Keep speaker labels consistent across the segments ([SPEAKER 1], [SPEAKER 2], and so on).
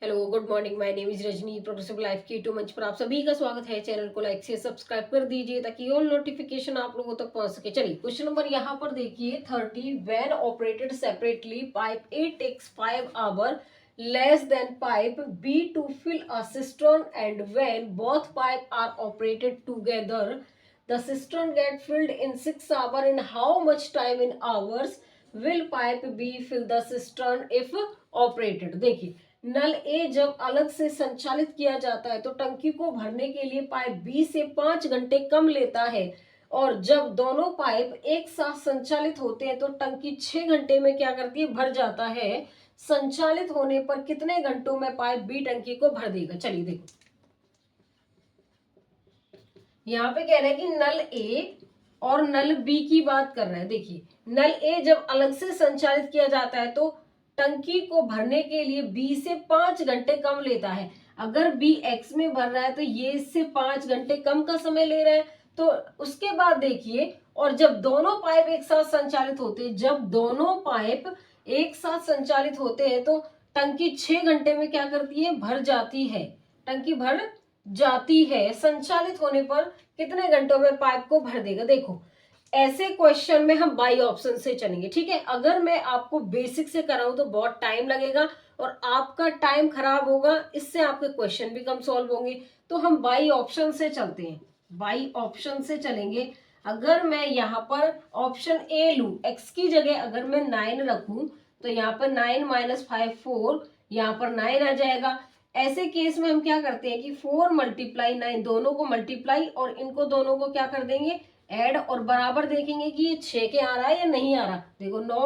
[SPEAKER 1] Hello good morning, my name is Rajni. Progressive life की to मंच पर आप सभी का स्वागत है। चैनल को लाइक से सब्सक्राइब कर दीजिए ताकि ऑल नोटिफिकेशन आप लोगों तक पहुंच सके। चलिए क्वेश्चन नंबर यहाँ पर देखिए 30। When operated separately pipe A takes 5 hour less than pipe B to fill a cistern and when both pipe are operated together the cistern get filled in 6 hour. In how much time in hours will pipe B fill the cistern if operated. देखिए, नल ए जब अलग से संचालित किया जाता है तो टंकी को भरने के लिए पाइप बी से 5 घंटे कम लेता है, और जब दोनों पाइप एक साथ संचालित होते हैं तो टंकी 6 घंटे में क्या करती है, भर जाता है। संचालित होने पर कितने घंटों में पाइप बी टंकी को भर देगा। चलिए देखो, यहाँ पे कह रहे हैं कि नल ए और नल बी की बात कर रहे हैं। देखिए, नल ए जब अलग से संचालित किया जाता है तो टंकी को भरने के लिए बी से 5 घंटे कम लेता है। अगर बी एक्स में भर रहा है तो ये इससे 5 घंटे कम का समय ले रहा है। तो उसके बाद देखिए, और जब दोनों पाइप एक साथ संचालित होते हैं, जब दोनों पाइप एक साथ संचालित होते हैं तो टंकी 6 घंटे में क्या करती है, भर जाती है। टंकी भर जाती है। संचालित होने पर कितने घंटों में पाइप को भर देगा। देखो, ऐसे क्वेश्चन में हम बाई ऑप्शन से चलेंगे, ठीक है। अगर मैं आपको बेसिक से कराऊं तो बहुत टाइम लगेगा और आपका टाइम खराब होगा, इससे आपके क्वेश्चन भी कम सॉल्व होंगे। तो हम बाई ऑप्शन से चलते हैं, बाई ऑप्शन से चलेंगे। अगर मैं यहाँ पर ऑप्शन ए लू, एक्स की जगह अगर मैं 9 रखूं तो यहाँ पर 9 माइनस 5 4, यहाँ पर 9 आ जाएगा। ऐसे केस में हम क्या करते हैं कि 4 मल्टीप्लाई 9, दोनों को मल्टीप्लाई और इनको दोनों को क्या कर देंगे, ऐड, और बराबर देखेंगे कि ये 6 के आ रहा है या नहीं आ रहा। देखो 9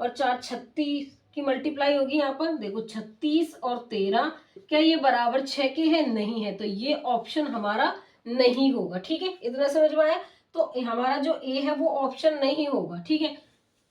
[SPEAKER 1] और 4 36 की मल्टीप्लाई होगी। यहाँ पर देखो 36 और 13, क्या ये बराबर 6 के हैं? नहीं है, तो ये ऑप्शन हमारा नहीं होगा। ठीक है, इतना समझ में आया। तो हमारा जो ए है वो ऑप्शन नहीं होगा। ठीक है,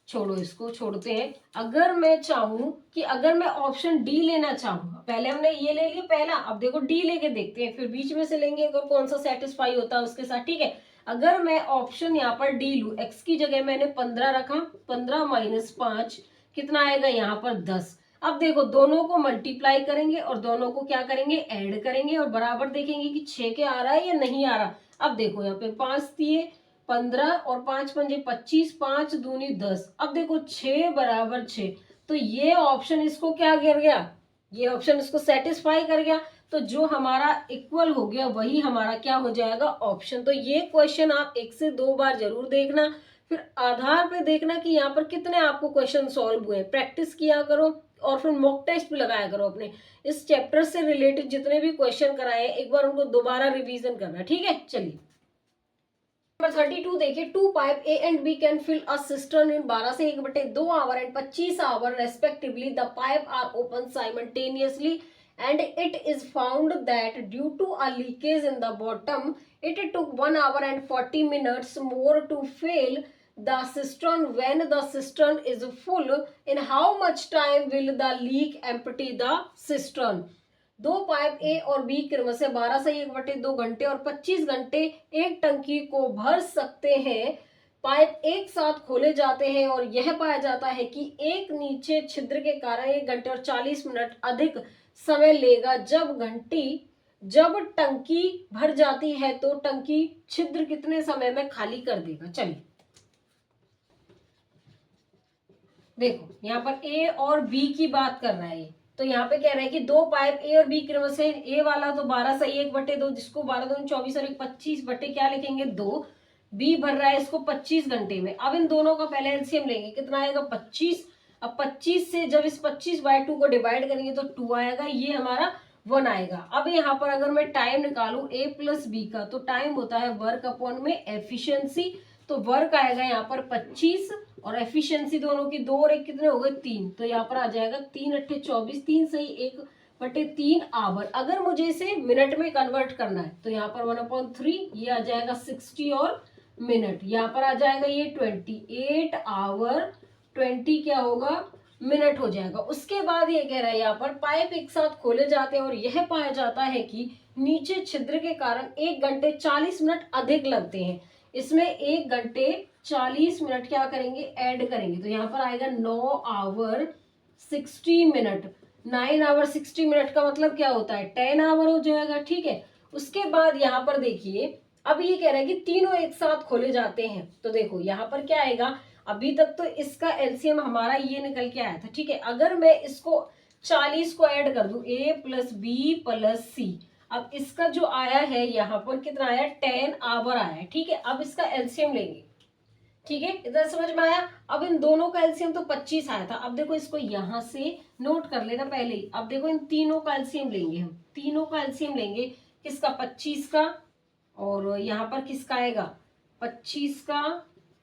[SPEAKER 1] छोड़ो, इसको छोड़ते हैं। अगर मैं चाहूं कि अगर मैं ऑप्शन डी लेना चाहूँ, पहले हमने ये ले लिया पहला, अब देखो डी लेके देखते हैं, फिर बीच में से लेंगे अगर कौन सा सेटिस्फाई होता है उसके साथ। ठीक है, अगर मैं ऑप्शन यहाँ पर डी लू, एक्स की जगह मैंने 15 रखा, 15 माइनस 5 कितना आएगा, यहाँ पर 10। अब देखो, दोनों को मल्टीप्लाई करेंगे और दोनों को क्या करेंगे, ऐड करेंगे और बराबर देखेंगे कि 6 के आ रहा है या नहीं आ रहा। अब देखो, यहाँ पे 5 दिए, 15 और 5 पंजे 25, 5 दूनी 10। अब देखो 6 बराबर 6, तो ये ऑप्शन इसको क्या कर गया, ये ऑप्शन इसको सेटिस्फाई कर गया। तो जो हमारा इक्वल हो गया वही हमारा क्या हो जाएगा, ऑप्शन। तो ये क्वेश्चन आप 1 से 2 बार जरूर देखना, फिर आधार पे देखना कि यहाँ पर कितने आपको क्वेश्चन सॉल्व हुए। प्रैक्टिस किया करो और फिर मॉक टेस्ट भी लगाया करो अपने। इस चैप्टर से रिलेटेड जितने भी क्वेश्चन कराए एक बार उनको दोबारा रिवीजन करना। ठीक है, चलिए नंबर 32 देखिए, 2 pipe A and B can fill a cistern in 12 से 1/2 hour and 25 hour respectively. The pipe are open simultaneously and it is found that due to a leakage in the bottom it took 1 hour and 40 minutes more to fill the cistern. When the cistern is full, in how much time will the leak empty the cistern? दो pipe ए और B क्रम से 12 से 1/2 घंटे और 25 घंटे एक टंकी को भर सकते हैं। पाइप एक साथ खोले जाते हैं और यह पाया जाता है कि एक नीचे छिद्र के कारण 1 घंटे और 40 मिनट अधिक समय लेगा। जब टंकी भर जाती है तो टंकी छिद्र कितने समय में खाली कर देगा। चलिए देखो, यहाँ पर ए और बी की बात कर रहा है। तो यहाँ पे कह रहे हैं कि दो पाइप ए और बी क्रम से, ए वाला तो 12 से 1/2, जिसको 12 दूनी 24 और 25 बटे क्या लिखेंगे 2। बी भर रहा है इसको 25 घंटे में। अब इन दोनों का पहले एलसीएम लेंगे, कितना आएगा 25। अब 25 से जब इस 25/2 को डिवाइड करेंगे तो 2 आएगा, ये हमारा 1 आएगा। अब यहाँ पर अगर मैं टाइम निकालू ए प्लस बी का, तो टाइम होता है वर्क अपॉन में एफिशिएंसी। तो वर्क आएगा यहाँ पर 25 और एफिशिएंसी दोनों की 2 और 1 कितने हो गए 3। तो यहाँ पर आ जाएगा 3 अट्ठे 24, 3 सही 1/3 आवर। अगर मुझे इसे मिनट में कन्वर्ट करना है तो यहाँ पर 1/3, ये आ जाएगा 60 और मिनट, यहाँ पर आ जाएगा ये 28 आवर, 20 क्या होगा मिनट हो जाएगा। उसके बाद ये कह रहा है यहाँ पर पाइप एक साथ खोले जाते हैं और यह पाया जाता है कि नीचे छिद्र के कारण 1 घंटे 40 मिनट अधिक लगते हैं। इसमें 1 घंटे 40 मिनट क्या करेंगे, ऐड करेंगे, तो यहाँ पर आएगा 9 आवर 60 मिनट। 9 आवर 60 मिनट का मतलब क्या होता है 10 आवर हो जाएगा, ठीक है। उसके बाद यहाँ पर देखिए, अब ये कह रहा है कि तीनों एक साथ खोले जाते हैं, तो देखो यहाँ पर क्या आएगा, अभी तक तो इसका एलसीएम हमारा ये निकल के आया था, ठीक है। अगर मैं इसको 40 को ऐड कर दूं, a+b+c, अब इसका जो आया है यहाँ पर कितना आया 10 आवर आया है, ठीक है। अब इसका एलसीएम लेंगे, ठीक है, इधर समझ में आया। अब इन दोनों का एलसीएम तो 25 आया था, अब देखो इसको यहां से नोट कर लेना पहले ही। अब देखो इन तीनों का एलसीएम लेंगे, हम तीनों का एलसीएम लेंगे, किसका 25 का, और यहाँ पर किसका आएगा 25 का,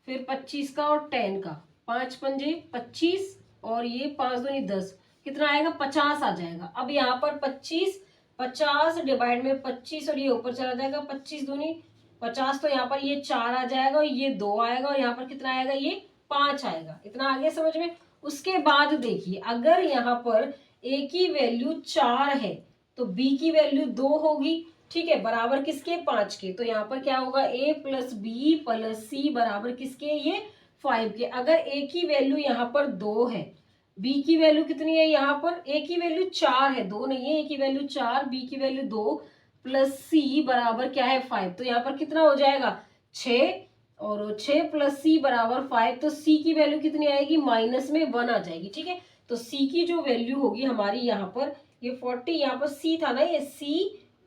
[SPEAKER 1] फिर 25 का और 10 का, 5 पंजे 25 और ये 5 दूनी 10, कितना आएगा 50 आ जाएगा। अब यहाँ पर 50 डिवाइड में 25 और ये ऊपर चला जाएगा, 25 दूनी 50, तो यहाँ पर ये 4 आ जाएगा और ये 2 आएगा और यहाँ पर कितना आएगा ये 5 आएगा। इतना आगे समझ में। उसके बाद देखिए, अगर यहाँ पर a की वैल्यू 4 है तो b की वैल्यू 2 होगी, ठीक है, बराबर किसके 5 के। तो यहाँ पर क्या होगा a+b+c बराबर किसके, ये 5 के। अगर a की वैल्यू यहाँ पर 2 है, b की वैल्यू कितनी है, यहाँ पर a की वैल्यू 4 है, 2 नहीं है, a की वैल्यू 4, b की वैल्यू 2 प्लस c बराबर क्या है 5, तो यहाँ पर कितना हो जाएगा 6, और 6 प्लस c बराबर 5, तो c की वैल्यू कितनी आएगी माइनस में 1 आ जाएगी, ठीक है। तो c की जो वैल्यू होगी हमारी यहाँ पर ये 40, यहाँ पर c था ना, ये c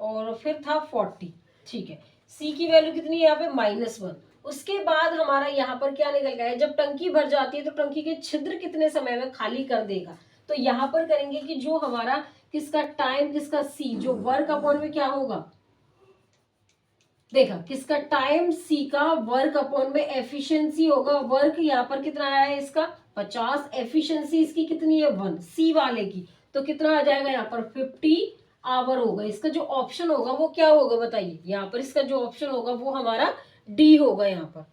[SPEAKER 1] और फिर था 40, ठीक है। c की वैल्यू कितनी है यहाँ पे -1। उसके बाद हमारा यहाँ पर क्या निकल गया है, जब टंकी भर जाती है तो टंकी के छिद्र कितने समय में खाली कर देगा, तो यहाँ पर करेंगे कि जो हमारा किसका टाइम, किसका सी, जो वर्क अपॉन में क्या होगा, देखा किसका टाइम सी का वर्क अपॉन में एफिशिएंसी होगा। वर्क यहाँ पर कितना आया है इसका 50, एफिशिएंसी इसकी कितनी है 1 सी वाले की, तो कितना आ जाएगा यहाँ पर 50 आवर होगा। इसका जो ऑप्शन होगा वो क्या होगा बताइए, यहाँ पर इसका जो ऑप्शन होगा वो हमारा डी होगा। यहाँ पर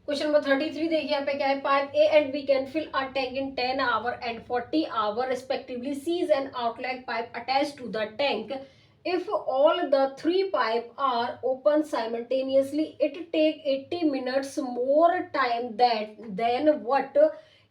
[SPEAKER 1] क्वेश्चन नंबर 33 देखिए, यहाँ पे क्या है, pipe A and B can fill a tank in 10 hour and 40 hour respectively. C is an outlet pipe attached to the tank. If all the three pipes are open simultaneously, it take 80 minutes more time than what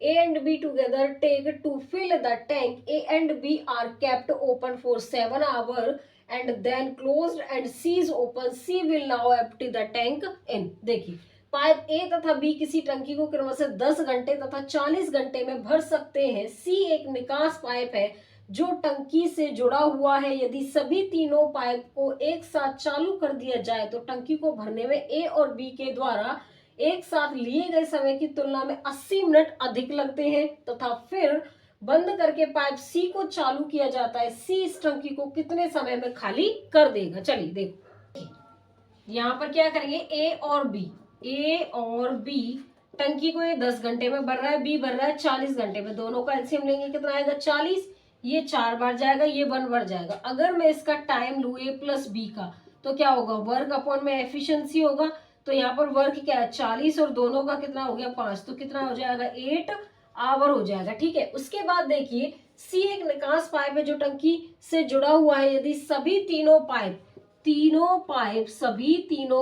[SPEAKER 1] A and B together take to fill the tank. A and B are kept open for 7 hours and then closed and C is open. C will now empty the tank in. देखिए, pipe ए तथा B किसी टंकी को क्रमशः 10 घंटे तथा 40 घंटे में भर सकते हैं। सी एक निकास पाइप है जो टंकी से जुड़ा हुआ है। यदि सभी तीनों पाइप को एक साथ चालू कर दिया जाए तो टंकी को भरने में ए और बी के द्वारा एक साथ लिए गए समय की तुलना में 80 मिनट अधिक लगते हैं, तथा फिर बंद करके पाइप सी को चालू किया जाता है। सी इस टंकी को कितने समय में खाली कर देगा। चलिए देखो, यहाँ पर क्या करेंगे, ए और बी टंकी को ये 10 घंटे में भर रहा है, बी भर रहा है 40 घंटे में। दोनों का एलसीएम लेंगे, कितना आएगा 40, ये 4 बार जाएगा, ये 1 बार जाएगा। अगर मैं इसका टाइम लूँ ए प्लस बी का, तो क्या होगा, वर्क अपॉन में एफिशिएंसी होगा। तो यहाँ पर वर्क क्या है 40 और दोनों का कितना हो गया 5, तो कितना हो जाएगा 8 आवर हो जाएगा, ठीक है। उसके बाद देखिए, सी एक निकास पाइप है जो टंकी से जुड़ा हुआ है। यदि सभी तीनों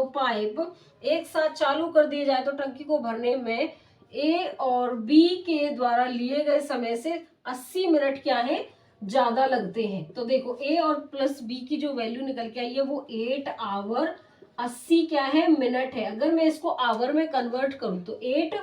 [SPEAKER 1] पाइप एक साथ चालू कर दिए जाए तो टंकी को भरने में ए और बी के द्वारा लिए गए समय से 80 मिनट क्या है ज्यादा लगते हैं। तो देखो, ए और प्लस बी की जो वैल्यू निकल के आई है वो 8 आवर 80 क्या है मिनट है। अगर मैं इसको आवर में कन्वर्ट करूं तो 8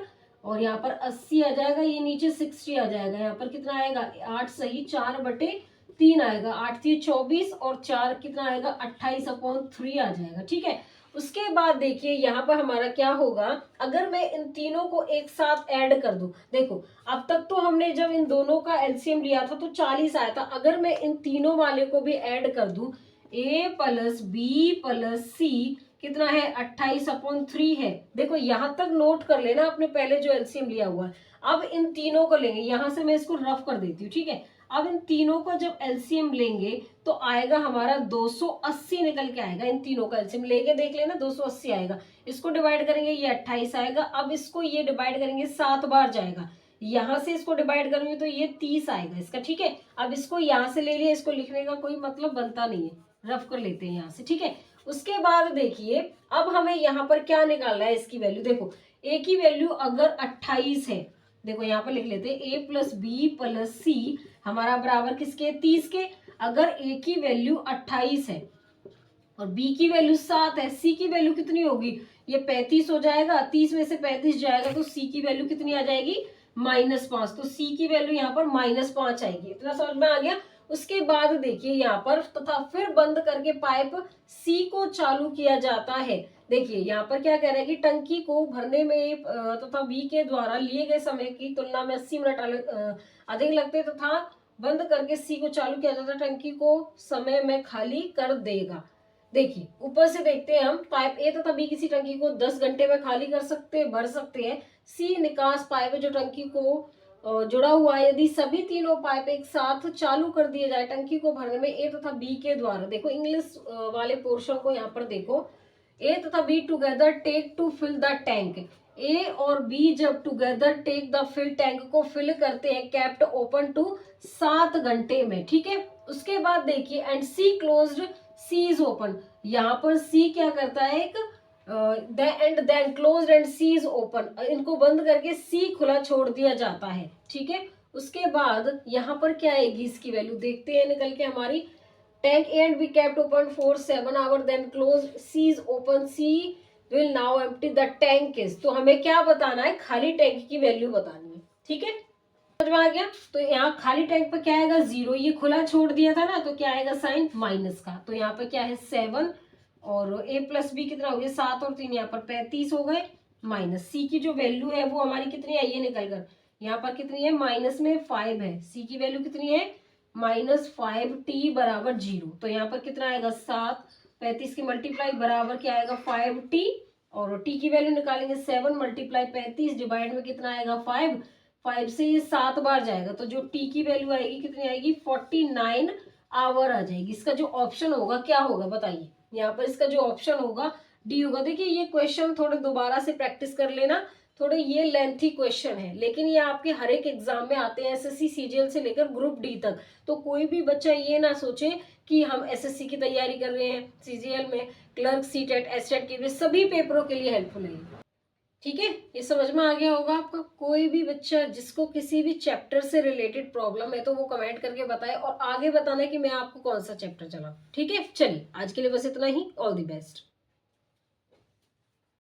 [SPEAKER 1] और यहाँ पर 80 आ जाएगा, ये नीचे 60 आ जाएगा। यहाँ पर कितना आएगा 8 सही 4/3 आएगा, 8 थी 24 और 4 कितना आएगा 28/3 आ जाएगा, ठीक है। उसके बाद देखिए, यहाँ पर हमारा क्या होगा, अगर मैं इन तीनों को एक साथ ऐड कर दूं, देखो अब तक तो हमने जब इन दोनों का एलसीएम लिया था तो 40 आया था। अगर मैं इन तीनों वाले को भी ऐड कर दूं, a प्लस बी प्लस सी कितना है 28/3 है। देखो यहाँ तक नोट कर लेना आपने पहले जो एलसीएम लिया हुआ है। अब इन तीनों को लेंगे, यहां से मैं इसको रफ कर देती हूँ, ठीक है। अब इन तीनों को जब एलसीएम लेंगे तो आएगा हमारा 280 निकल के आएगा। इन तीनों का एलसीएम लेके देख लेना 280 आएगा। इसको डिवाइड करेंगे ये 28 आएगा। अब इसको ये डिवाइड करेंगे 7 बार जाएगा, यहां से इसको डिवाइड करेंगे तो ये 30 आएगा इसका, ठीक है। अब इसको यहां से ले लिया, इसको लिखने का कोई मतलब बनता नहीं है, रफ कर लेते हैं यहाँ से, ठीक है। उसके बाद देखिए, अब हमें यहाँ पर क्या निकालना है इसकी वैल्यू। देखो, ए की वैल्यू अगर 28 है देखो यहाँ पर लिख लेते हैं a प्लस बी प्लस सी हमारा बराबर किसके, 30 के। अगर a की वैल्यू 28 है और b की वैल्यू 7 है, c की वैल्यू कितनी होगी, ये 35 हो जाएगा, 30 में से 35 जाएगा तो c की वैल्यू कितनी आ जाएगी, -5। तो c की वैल्यू यहाँ पर -5 आएगी। इतना समझ में आ गया। उसके बाद देखिए यहाँ पर तथा फिर बंद करके पाइप C को चालू किया जाता है। देखिए यहाँ पर क्या कह रहा है कि टंकी को भरने में तथा B के द्वारा लिए गए समय की तुलना में 80 मिनट अधिक लगते तथा बंद करके C को चालू किया जाता है, टंकी को समय में खाली कर देगा। देखिए ऊपर से देखते हैं हम, पाइप ए तथा बी किसी टंकी को 10 घंटे में खाली कर सकते भर सकते हैं। सी निकास पाइप जो टंकी को जुड़ा हुआ है, यदि सभी तीनों पाइप एक साथ चालू कर दिए जाए टंकी को भरने में ए तथा बी के द्वारा, देखो इंग्लिश वाले पोर्शन को यहाँ पर देखो, ए तथा B together take to fill the tank. A और बी जब together take the fill tank को फिल करते हैं केप्ट ओपन टू 7 घंटे में, ठीक है। उसके बाद देखिए and C closed, C is open, यहाँ पर सी क्या करता है, एक and then closed and C is open, इनको बंद करके सी खुला छोड़ दिया जाता है, ठीक है। उसके बाद यहाँ पर क्या आएगी इसकी वैल्यू देखते हैं निकल के हमारी, tank A and B kept open for 7 hour then close, C is open, C will now empty the tank is. तो हमें क्या बताना है, खाली टैंक की वैल्यू बतानी है, ठीक है। समझ में आ गया। तो यहाँ खाली टैंक पर क्या आएगा 0, ये खुला छोड़ दिया था ना तो क्या आएगा साइन माइनस का। तो यहाँ पर क्या है 7 और a प्लस बी कितना हो गया 7 और 3 यहाँ पर 35 हो गए, माइनस सी की जो वैल्यू है वो हमारी कितनी आई है निकल कर, यहाँ पर कितनी है माइनस में 5 है, सी की वैल्यू कितनी है -5t बराबर 0। तो यहाँ पर कितना आएगा 7, 35 की मल्टीप्लाई बराबर क्या आएगा 5t, और t की वैल्यू निकालेंगे 7 मल्टीप्लाई 35 डिवाइड में कितना आएगा 5, 5 से ये 7 बार जाएगा तो जो t की वैल्यू आएगी कितनी आएगी 49 आवर आ जाएगी। इसका जो ऑप्शन होगा क्या होगा बताइए, यहाँ पर इसका जो ऑप्शन होगा डी होगा। देखिए ये क्वेश्चन थोड़े दोबारा से प्रैक्टिस कर लेना, थोड़े ये लेंथी क्वेश्चन है लेकिन ये आपके हर एक एग्जाम में आते हैं, एसएससी सीजीएल से लेकर ग्रुप डी तक। तो कोई भी बच्चा ये ना सोचे कि हम एसएससी की तैयारी कर रहे हैं, सीजीएल में क्लर्क, सीटेट, एसटेट के सभी पेपरों के लिए हेल्पफुल है, ठीक है। ये समझ में आ गया होगा आपका। कोई भी बच्चा जिसको किसी भी चैप्टर से रिलेटेड प्रॉब्लम है तो वो कमेंट करके बताए और आगे बताना कि मैं आपको कौन सा चैप्टर चला, ठीक है। चलिए आज के लिए बस इतना ही, ऑल द बेस्ट।